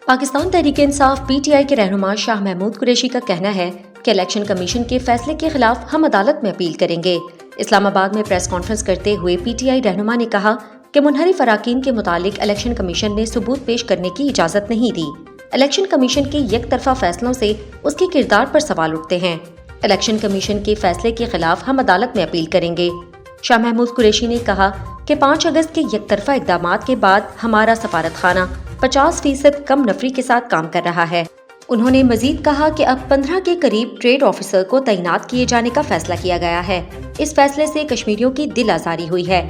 Pakistan Tehreek Insaf PTI के रहनुमा शाह महमूद कुरैशी का कहना है कि इलेक्शन कमीशन के फैसले के खिलाफ हम अदालत में अपील करेंगे। इस्लामाबाद में प्रेस कॉन्फ्रेंस करते हुए पीटीआई रहनुमा ने कहा कि मुनहरिफ अराकीन के मुतालिक इलेक्शन कमीशन ने सबूत पेश करने की इजाजत नहीं दी। इलेक्शन कमीशन के एक तरफा फैसलों से उसके किरदार पर सवाल उठते हैं। इलेक्शन कमीशन के फैसले के खिलाफ हम अदालत में अपील करेंगे। शाह महमूद कुरैशी ने कहा कि 5 अगस्त के एक तरफा इक़दामात के बाद हमारा सफारत खाना 50% कम नफरी के साथ काम कर रहा है। उन्होंने मजीद कहा कि अब 15 के करीब ट्रेड ऑफिसर को तैनात किए जाने का फैसला किया गया है। इस फैसले से कश्मीरियों की दिल आजारी हुई है।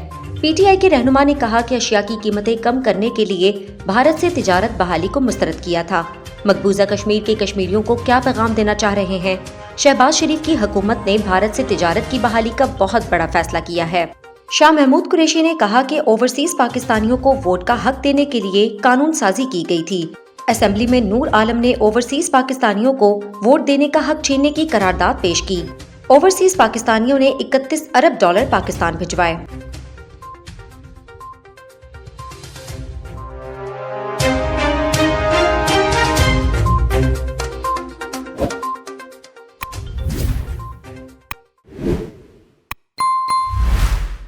पीटीआई के रहनुमा ने कहा कि अशिया की कीमतें कम करने के लिए भारत से तिजारत बहाली को मुस्तरद किया था। मकबूजा कश्मीर के कश्मीरियों को क्या पैगाम देना चाह रहे हैं? शहबाज शरीफ की हुकूमत ने भारत से तिजारत की बहाली का बहुत बड़ा फैसला किया है। शाह महमूद कुरैशी ने कहा कि ओवरसीज पाकिस्तानियों को वोट का हक देने के लिए कानून साजी की गई थी। असेंबली में नूर आलम ने ओवरसीज पाकिस्तानियों को वोट देने का हक छीनने की करारदाद पेश की। ओवरसीज पाकिस्तानियों ने $31 अरब पाकिस्तान भिजवाए।